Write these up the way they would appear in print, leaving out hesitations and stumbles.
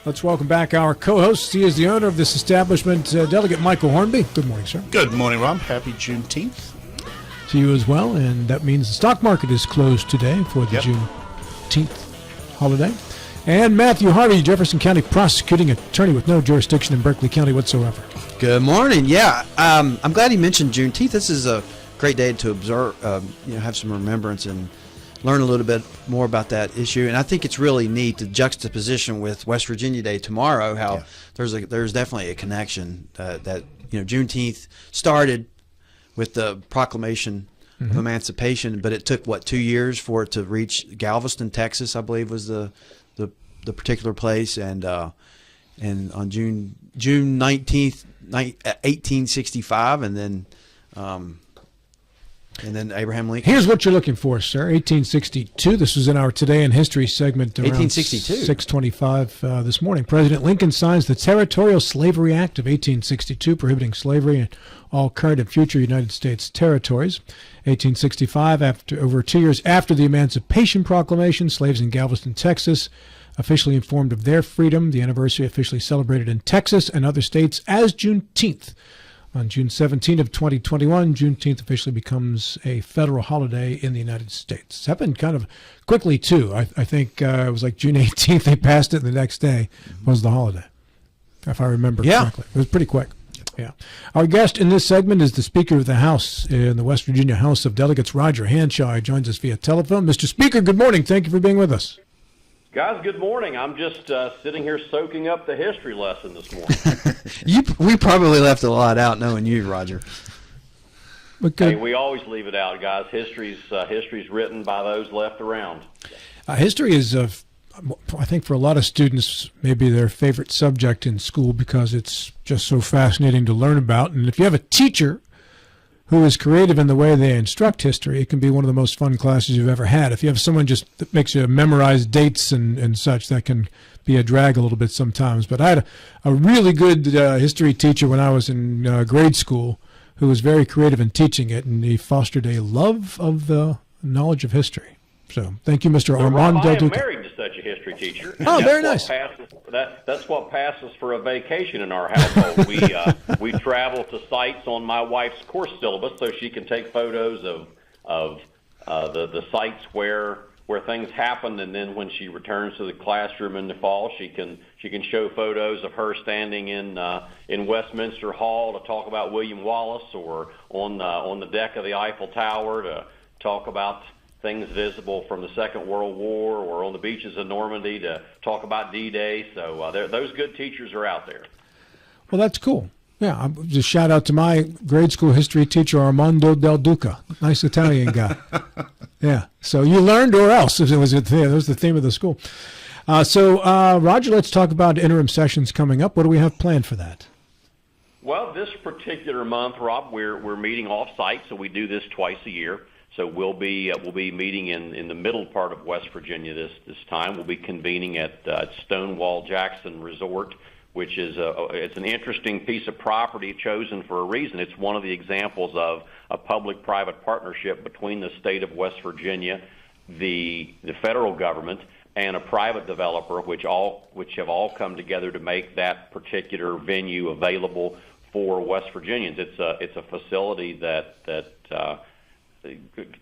Let's welcome back our co-host. He is the owner of this establishment, Delegate Michael Hornby. Good morning, sir. Good morning, Rob. Happy Juneteenth. To you as well, and that means the stock market is closed today for the Juneteenth holiday. And Matthew Harvey, Jefferson County prosecuting attorney with no jurisdiction in Berkeley County whatsoever. Good morning. Yeah, I'm glad he mentioned Juneteenth. This is a great day to observe, have some remembrance and learn a little bit more about that issue. And I think it's really neat, the juxtaposition with West Virginia Day tomorrow, how there's definitely a connection that Juneteenth started with the Proclamation of Emancipation, but it took, 2 years for it to reach Galveston, Texas, I believe was the particular place, and on June 19th, 1865, and then Abraham Lincoln. Here's what you're looking for, sir. 1862. This was in our Today in History segment around 1862. 6:25 this morning. President Lincoln signs the Territorial Slavery Act of 1862, prohibiting slavery in all current and future United States territories. 1865, over 2 years after the Emancipation Proclamation, slaves in Galveston, Texas, officially informed of their freedom. The anniversary officially celebrated in Texas and other states as Juneteenth. On June 17 of 2021, Juneteenth officially becomes a federal holiday in the United States. It's happened kind of quickly, too. I think it was like June 18th they passed it, and the next day was the holiday, if I remember correctly. It was pretty quick. Yeah. Our guest in this segment is the Speaker of the House in the West Virginia House of Delegates, Roger Hanshaw. He joins us via telephone. Mr. Speaker, good morning. Thank you for being with us. Guys, good morning. I'm just sitting here soaking up the history lesson this morning. We probably left a lot out knowing you, Roger. Hey, we always leave it out, guys. History's written by those left around. History is, I think, for a lot of students, maybe their favorite subject in school because it's just so fascinating to learn about. And if you have a teacher who is creative in the way they instruct history, it can be one of the most fun classes you've ever had. If you have someone just that makes you memorize dates and such, that can be a drag a little bit sometimes. But I had a really good history teacher when I was in grade school who was very creative in teaching it, and he fostered a love of the knowledge of history. So thank you, Mr. Armand Del Duca. I am married to such a history teacher. Oh, very nice. That's what passes for a vacation in our household. We travel to sites on my wife's course syllabus so she can take photos of the sites where things happened, and then when she returns to the classroom in the fall, she can show photos of her standing in Westminster Hall to talk about William Wallace, or on the deck of the Eiffel Tower to talk about things visible from the Second World War, or on the beaches of Normandy to talk about D-Day. So those good teachers are out there. Well, that's cool. Yeah, just shout out to my grade school history teacher, Armando Del Duca. Nice Italian guy. Yeah. So you learned, or else? That was the theme of the school. Roger, let's talk about interim sessions coming up. What do we have planned for that? Well, this particular month, Rob, we're meeting off-site, so we do this twice a year. So we'll be meeting in the middle part of West Virginia this time. We'll be convening at Stonewall Jackson Resort, which is it's an interesting piece of property chosen for a reason. It's one of the examples of a public-private partnership between the state of West Virginia, the federal government, and a private developer, which have all come together to make that particular venue available for West Virginians. It's a facility that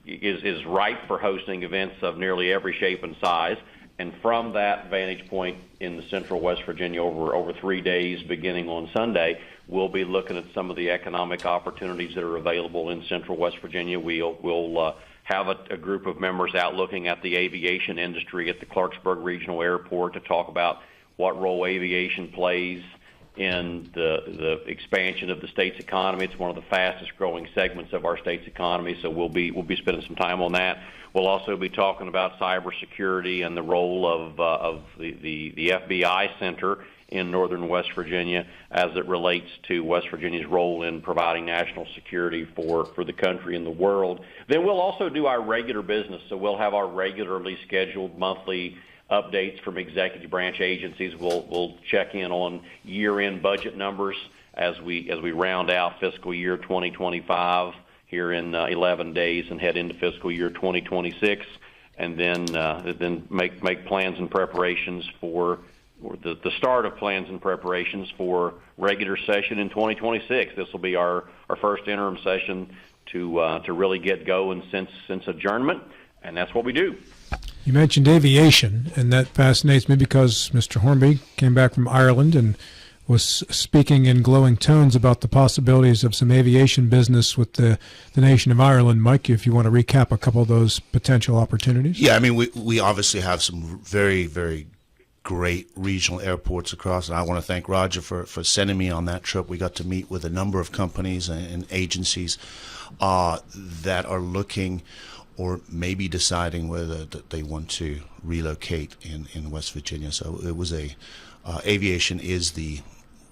is ripe for hosting events of nearly every shape and size. And from that vantage point in the central West Virginia over 3 days beginning on Sunday, we'll be looking at some of the economic opportunities that are available in central West Virginia. We'll have a group of members out looking at the aviation industry at the Clarksburg Regional Airport to talk about what role aviation plays in the expansion of the state's economy. It's one of the fastest growing segments of our state's economy, so we'll be spending some time on that. We'll also be talking about cybersecurity and the role of the FBI Center in northern West Virginia as it relates to West Virginia's role in providing national security for the country and the world. Then we'll also do our regular business, so we'll have our regularly scheduled monthly updates from executive branch agencies. We'll check in on year-end budget numbers as we round out fiscal year 2025 here in 11 days and head into fiscal year 2026, and then make plans and preparations for the start of plans and preparations for regular session in 2026. This will be our first interim session to really get going since adjournment, and that's what we do. You mentioned aviation, and that fascinates me because Mr. Hornby came back from Ireland and was speaking in glowing tones about the possibilities of some aviation business with the nation of Ireland. Mike, if you want to recap a couple of those potential opportunities. Yeah, I mean, we obviously have some very, very great regional airports across, and I want to thank Roger for sending me on that trip. We got to meet with a number of companies and agencies that are looking or maybe deciding whether they want to relocate in West Virginia. So it was aviation is the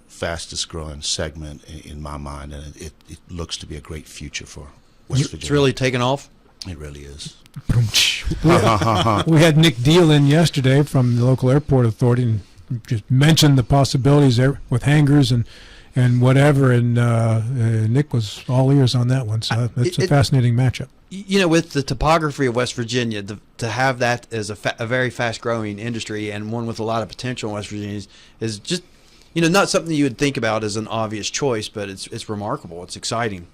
fastest growing segment in my mind, and it looks to be a great future for West Virginia. It's really taken off. It really is. We had Nick Deal in yesterday from the local airport authority and just mentioned the possibilities there with hangars and whatever, and Nick was all ears on that one. So it's a fascinating matchup. You know, with the topography of West Virginia, to have that as a very fast-growing industry and one with a lot of potential in West Virginia is just, not something you would think about as an obvious choice, but it's remarkable. It's exciting.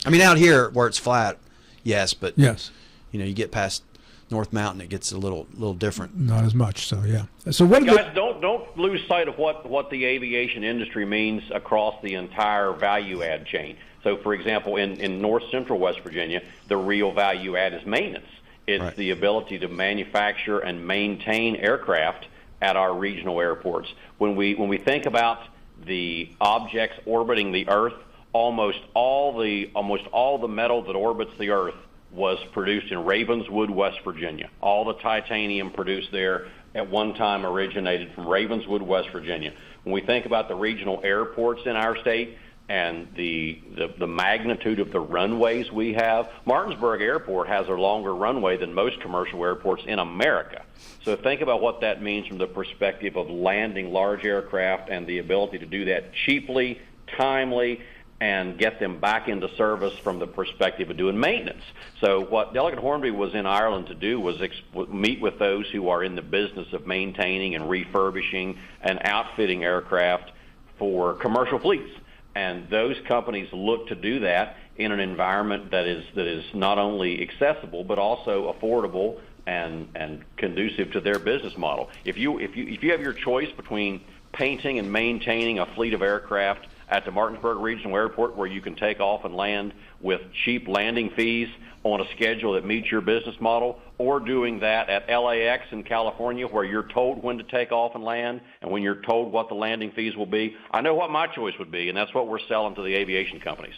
I mean, out here where it's flat, yes, but yes, you get past North Mountain, it gets a little different. Not as much, so yeah. So what guys, don't lose sight of what the aviation industry means across the entire value add chain. So, for example, in north central West Virginia, the real value add is maintenance. It's right. The ability to manufacture and maintain aircraft at our regional airports. When we think about the objects orbiting the Earth, almost all the metal that orbits the Earth was produced in Ravenswood, West Virginia. All the titanium produced there at one time originated from Ravenswood, West Virginia. When we think about the regional airports in our state and the magnitude of the runways we have, Martinsburg Airport has a longer runway than most commercial airports in America. So think about what that means from the perspective of landing large aircraft and the ability to do that cheaply, timely, and get them back into service from the perspective of doing maintenance. So what Delegate Hornby was in Ireland to do was meet with those who are in the business of maintaining and refurbishing and outfitting aircraft for commercial fleets. And those companies look to do that in an environment that is not only accessible but also affordable and conducive to their business model. If you have your choice between painting and maintaining a fleet of aircraft at the Martinsburg Regional Airport where you can take off and land with cheap landing fees on a schedule that meets your business model, or doing that at LAX in California where you're told when to take off and land and when you're told what the landing fees will be, I know what my choice would be, and that's what we're selling to the aviation companies.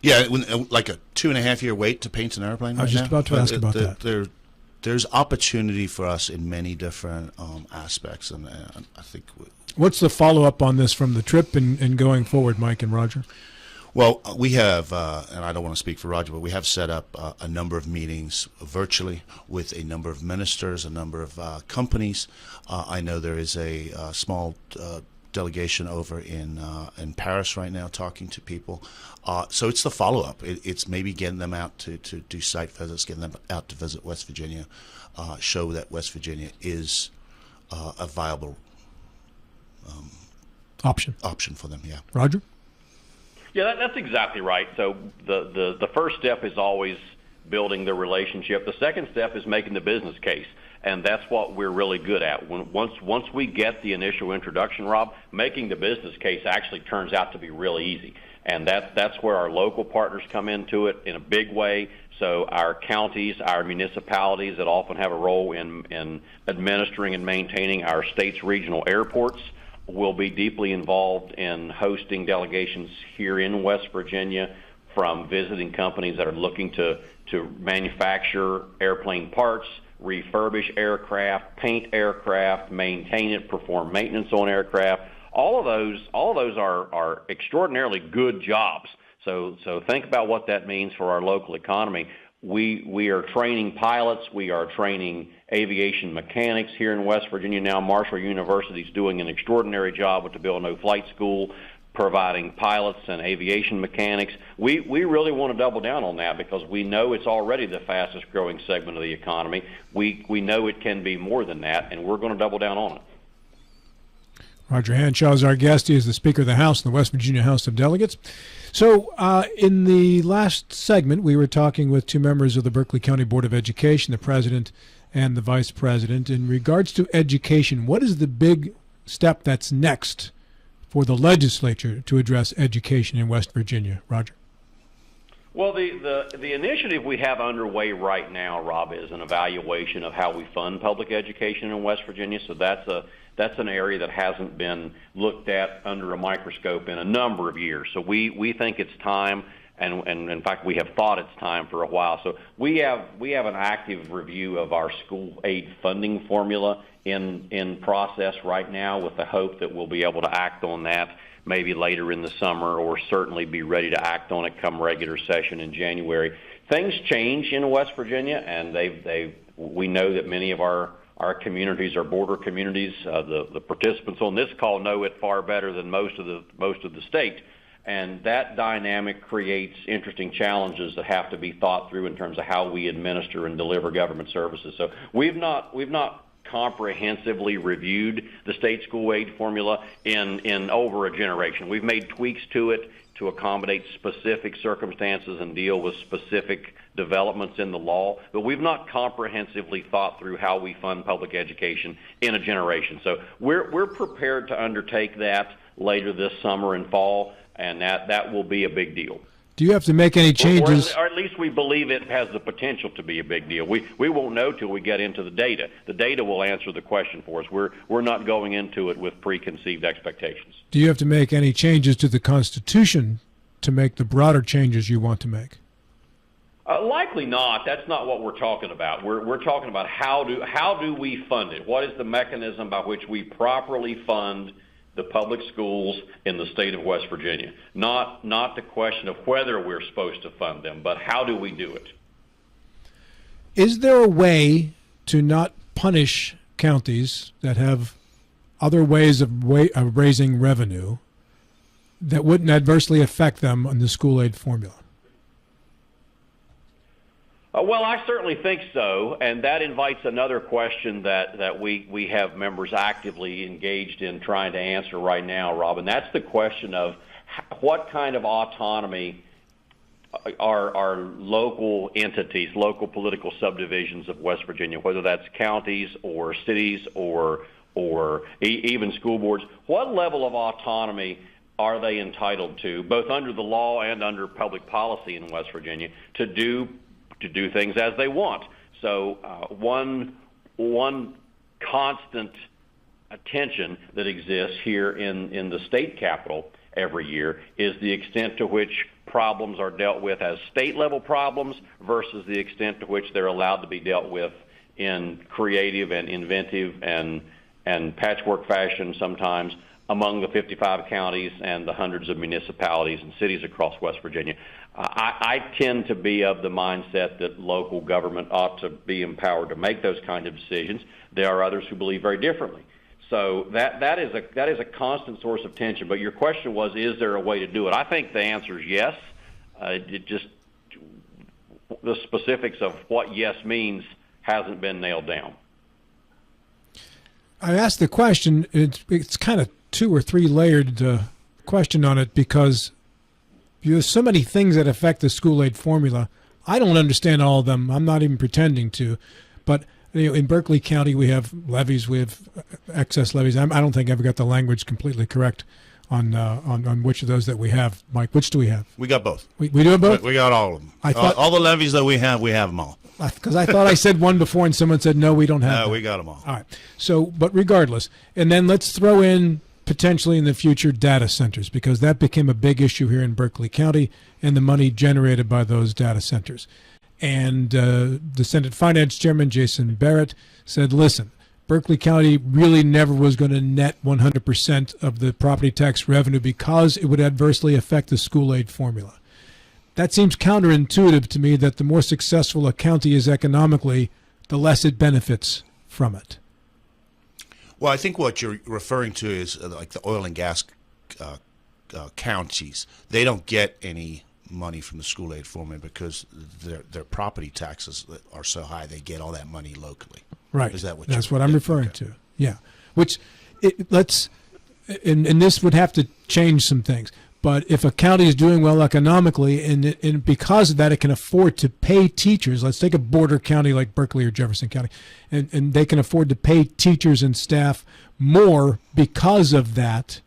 Yeah, like a 2.5-year wait to paint an airplane. I was just about to ask about that. There's opportunity for us in many different aspects, and I think. What's the follow-up on this from the trip and going forward, Mike and Roger? Well, we have, and I don't want to speak for Roger, but we have set up a number of meetings virtually with a number of ministers, a number of companies. I know there is a small delegation over in Paris right now talking to people. So it's the follow-up. It's maybe getting them out to do site visits, getting them out to visit West Virginia, show that West Virginia is a viable option for them. Yeah, Roger. Yeah, that's exactly right. So the first step is always building the relationship. The second step is making the business case, and that's what we're really good at. Once we get the initial introduction, Rob, making the business case actually turns out to be really easy, and that's where our local partners come into it in a big way. So our counties, our municipalities that often have a role in administering and maintaining our state's regional airports will be deeply involved in hosting delegations here in West Virginia from visiting companies that are looking to manufacture airplane parts, refurbish aircraft, paint aircraft, maintain it, perform maintenance on aircraft. All of those are extraordinarily good jobs. So think about what that means for our local economy. We are training pilots. We are training aviation mechanics here in West Virginia now. Marshall University is doing an extraordinary job with the Bill No Flight School, providing pilots and aviation mechanics. We really want to double down on that because we know it's already the fastest growing segment of the economy. We know it can be more than that, and we're going to double down on it. Roger Hanshaw is our guest. He is the Speaker of the House in the West Virginia House of Delegates. So in the last segment, we were talking with two members of the Berkeley County Board of Education, the president and the vice president. In regards to education, what is the big step that's next for the legislature to address education in West Virginia? Roger. Well, the initiative we have underway right now, Rob, is an evaluation of how we fund public education in West Virginia. So that's an area that hasn't been looked at under a microscope in a number of years. So we think it's time, and in fact we have thought it's time for a while. So we have an active review of our school aid funding formula in process right now, with the hope that we'll be able to act on that maybe later in the summer, or certainly be ready to act on it come regular session in January. Things change in West Virginia, and we know that many of our communities are border communities. The participants on this call know it far better than most of the state, and that dynamic creates interesting challenges that have to be thought through in terms of how we administer and deliver government services. So we've not comprehensively reviewed the state school aid formula in over a generation. We've made tweaks to it to accommodate specific circumstances and deal with specific developments in the law, but we've not comprehensively thought through how we fund public education in a generation. So we're prepared to undertake that later this summer and fall, and that will be a big deal. Do you have to make any changes? Or at least we believe it has the potential to be a big deal. We won't know till we get into the data. The data will answer the question for us. We're not going into it with preconceived expectations. Do you have to make any changes to the Constitution to make the broader changes you want to make? Likely not. That's not what we're talking about. We're talking about how do we fund it? What is the mechanism by which we properly fund the public schools in the state of West Virginia? Not the question of whether we're supposed to fund them, but how do we do it? Is there a way to not punish counties that have other ways of raising revenue that wouldn't adversely affect them on the school aid formula? Well, I certainly think so, and that invites another question that we have members actively engaged in trying to answer right now, Rob, and that's the question of what kind of autonomy are local entities, local political subdivisions of West Virginia, whether that's counties or cities or even school boards, what level of autonomy are they entitled to, both under the law and under public policy in West Virginia, to do things as they want? So one constant attention that exists here in the state capitol every year is the extent to which problems are dealt with as state-level problems versus the extent to which they're allowed to be dealt with in creative and inventive and patchwork fashion sometimes among the 55 counties and the hundreds of municipalities and cities across West Virginia. I tend to be of the mindset that local government ought to be empowered to make those kind of decisions. There are others who believe very differently. So that is a constant source of tension. But your question was, is there a way to do it? I think the answer is yes. The specifics of what yes means hasn't been nailed down. I asked the question, it's kind of 2 or 3 layered question on it, because there's so many things that affect the school aid formula. I don't understand all of them. I'm not even pretending to. But in Berkeley County, we have levies, we have excess levies. I don't think I ever got the language completely correct on which of those that we have. Mike, which do we have? We got both. We do have both? We got all of them. All the levies that we have them all. Because I thought I said one before and someone said, no, we don't have No, we got them all. All right. So, but regardless, and then let's throw in potentially in the future data centers, because that became a big issue here in Berkeley County and the money generated by those data centers. And the Senate Finance Chairman, Jason Barrett, said, listen, Berkeley County really never was going to net 100% of the property tax revenue because it would adversely affect the school aid formula. That seems counterintuitive to me, that the more successful a county is economically, the less it benefits from it. Well, I think what you're referring to is like the oil and gas counties. They don't get any money from the school aid formula because their property taxes are so high. They get all that money locally. Right. Is that what? That's what I'm referring to. Yeah. Which let's and this would have to change some things. But if a county is doing well economically, and because of that, it can afford to pay teachers. Let's take a border county like Berkeley or Jefferson County, and they can afford to pay teachers and staff more because of that.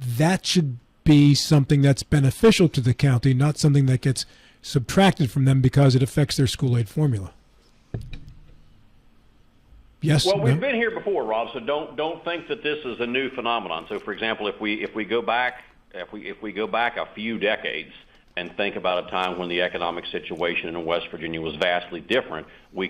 That should be something that's beneficial to the county, not something that gets subtracted from them because it affects their school aid formula. Yes. Well, we've been here before, Rob. So don't think that this is a new phenomenon. So, for example, if we go back a few decades and think about a time when the economic situation in West Virginia was vastly different, we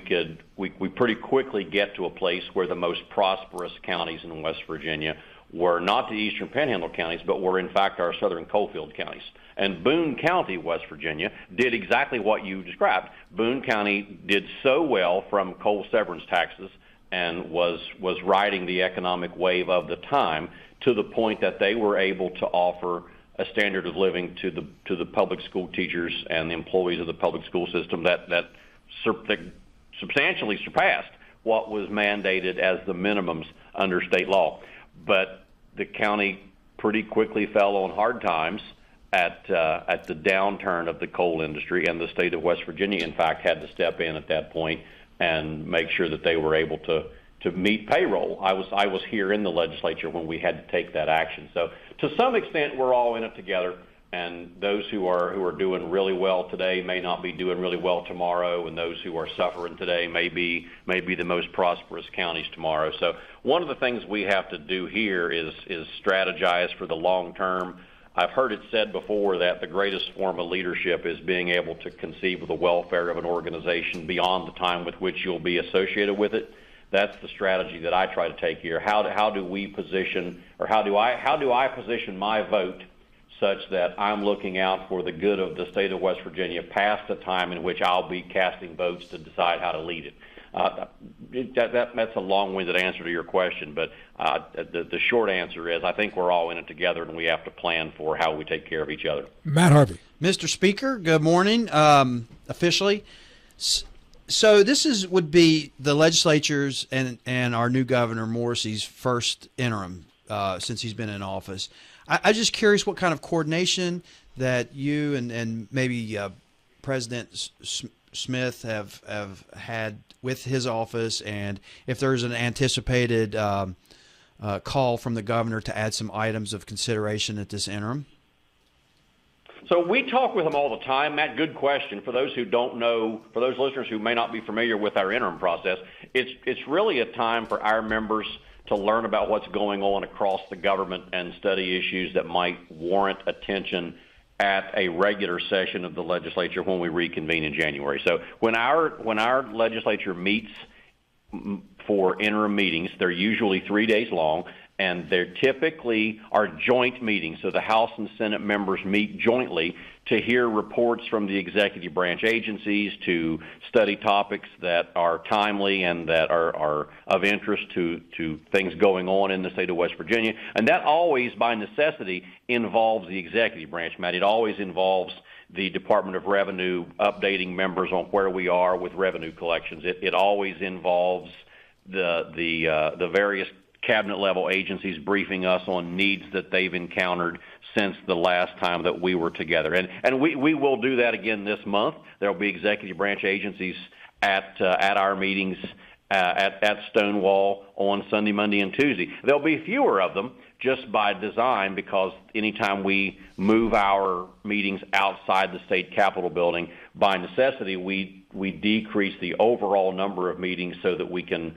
pretty quickly get to a place where the most prosperous counties in West Virginia were not the eastern Panhandle counties, but were in fact our southern coalfield counties. And Boone County, West Virginia, did exactly what you described. Boone County did so well from coal severance taxes and was riding the economic wave of the time to the point that they were able to offer a standard of living to the public school teachers and the employees of the public school system that substantially surpassed what was mandated as the minimums under state law. But the county pretty quickly fell on hard times at the downturn of the coal industry, and the state of West Virginia, in fact, had to step in at that point and make sure that they were able to meet payroll. I was here in the legislature when we had to take that action. So to some extent, we're all in it together. And those who are doing really well today may not be doing really well tomorrow, and those who are suffering today may be the most prosperous counties tomorrow. So one of the things we have to do here is strategize for the long term. I've heard it said before that the greatest form of leadership is being able to conceive of the welfare of an organization beyond the time with which you'll be associated with it. That's the strategy that I try to take here. How do we position, or how do I position my vote such that I'm looking out for the good of the state of West Virginia past the time in which I'll be casting votes to decide how to lead it? That's a long-winded answer to your question, but the short answer is I think we're all in it together, and we have to plan for how we take care of each other. Matt Harvey. Mr. Speaker, good morning. Officially, so this would be the legislature's and our new governor Morrissey's first interim since he's been in office. I'm just curious what kind of coordination that you and maybe President Smith have had with his office, and if there's an anticipated call from the governor to add some items of consideration at this interim. So we talk with him all the time, Matt. Good question. For those who don't know, for those listeners who may not be familiar with our interim process, it's really a time for our members to learn about what's going on across the government and study issues that might warrant attention at a regular session of the legislature when we reconvene in January. So when our legislature meets for interim meetings, they're usually 3 days long, and they're typically are joint meetings. So the House and Senate members meet jointly to hear reports from the executive branch agencies, to study topics that are timely and that are of interest to things going on in the state of West Virginia. And that always, by necessity, involves the executive branch, Matt. It always involves the Department of Revenue updating members on where we are with revenue collections. It always involves the various cabinet-level agencies briefing us on needs that they've encountered since the last time that we were together. And we will do that again this month. There will be executive branch agencies at our meetings at Stonewall on Sunday, Monday, and Tuesday. There'll be fewer of them just by design, because anytime we move our meetings outside the state capitol building, by necessity, we decrease the overall number of meetings so that we can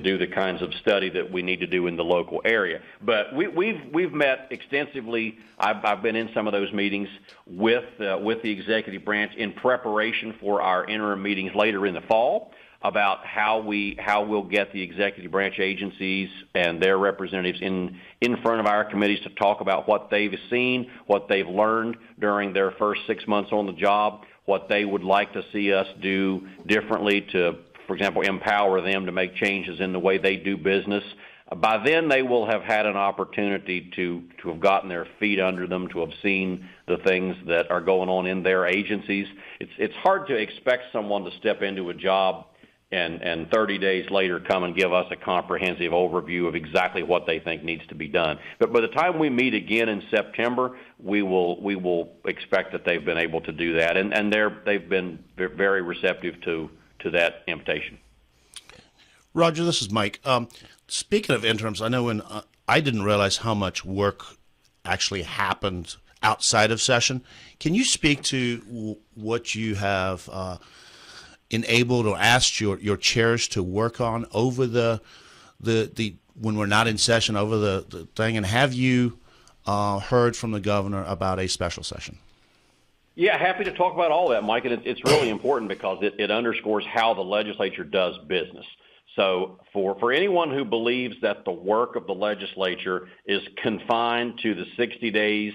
do the kinds of study that we need to do in the local area. But we've met extensively. I've been in some of those meetings with the executive branch in preparation for our interim meetings later in the fall, about how we'll get the executive branch agencies and their representatives in front of our committees to talk about what they've seen, what they've learned during their first 6 months on the job, what they would like to see us do differently to, for example, empower them to make changes in the way they do business. By then, they will have had an opportunity to have gotten their feet under them, to have seen the things that are going on in their agencies. It's hard to expect someone to step into a job and 30 days later come and give us a comprehensive overview of exactly what they think needs to be done. But by the time we meet again in September, we will expect that they've been able to do that, and they've been very receptive to that invitation. Roger, this is Mike. Speaking of interims, I know I didn't realize how much work actually happened outside of session. Can you speak to what you have enabled or asked your chairs to work on over the when we're not in session, over the thing, and have you heard from the governor about a special session? Yeah, happy to talk about all that, Mike, and it's really important because it underscores how the legislature does business. So for anyone who believes that the work of the legislature is confined to the 60 days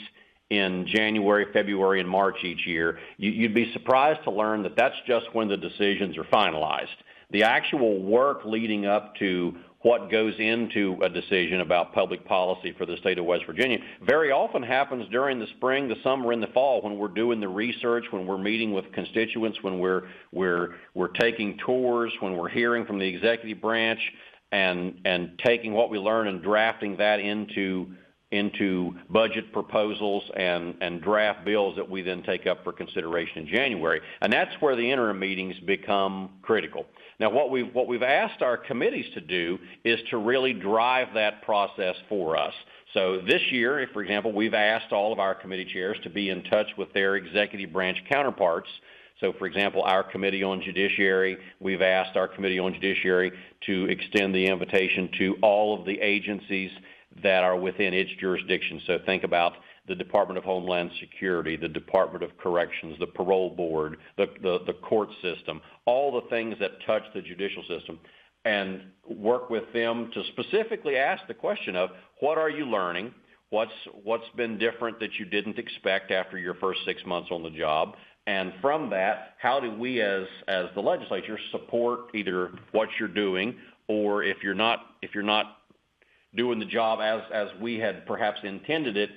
in January, February, and March each year, you'd be surprised to learn that that's just when the decisions are finalized. The actual work leading up to what goes into a decision about public policy for the state of West Virginia very often happens during the spring, the summer, and the fall, when we're doing the research, when we're meeting with constituents, when we're taking tours, when we're hearing from the executive branch, and taking what we learn and drafting that into budget proposals and draft bills that we then take up for consideration in January. And that's where the interim meetings become critical. Now, what we've asked our committees to do is to really drive that process for us. So this year, for example, we've asked all of our committee chairs to be in touch with their executive branch counterparts. So, for example, our Committee on Judiciary, we've asked our Committee on Judiciary to extend the invitation to all of the agencies that are within its jurisdiction. So think about the Department of Homeland Security, the Department of Corrections, the Parole Board, the court system, all the things that touch the judicial system, and work with them to specifically ask the question of what are you learning, what's been different that you didn't expect after your first 6 months on the job, and from that, how do we as the legislature support either what you're doing, or if you're not doing the job as we had perhaps intended it,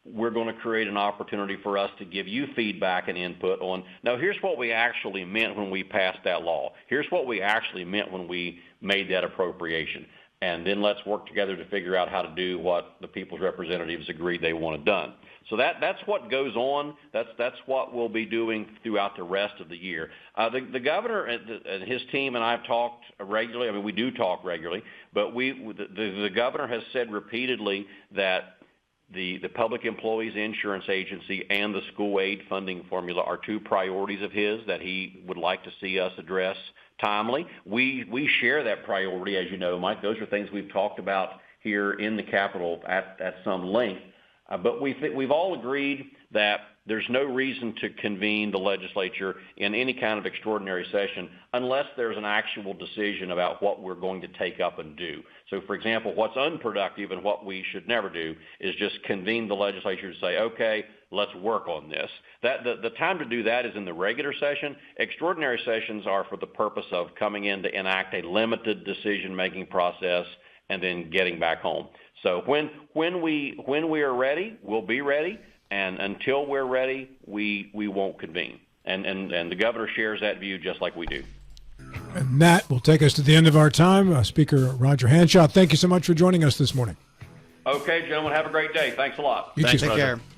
we're going to create an opportunity for us to give you feedback and input on, now here's what we actually meant when we passed that law. Here's what we actually meant when we made that appropriation. And then let's work together to figure out how to do what the people's representatives agreed they wanted done. So that's what goes on. That's what we'll be doing throughout the rest of the year. The governor and his team and I've talked regularly. I mean, we do talk regularly, but the governor has said repeatedly that the Public Employees Insurance Agency and the school aid funding formula are two priorities of his that he would like to see us address timely. We share that priority, as you know, Mike. Those are things we've talked about here in the Capitol at some length. But we've all agreed that there's no reason to convene the legislature in any kind of extraordinary session unless there's an actual decision about what we're going to take up and do. So, for example, what's unproductive and what we should never do is just convene the legislature to say, okay, let's work on this. The time to do that is in the regular session. Extraordinary sessions are for the purpose of coming in to enact a limited decision-making process and then getting back home. So when we are ready, we'll be ready, and until we're ready, we won't convene. And the governor shares that view just like we do. And that will take us to the end of our time. Speaker Roger Hanshaw, thank you so much for joining us this morning. Okay, gentlemen, have a great day. Thanks a lot. You Thanks, too. Take Roger. care.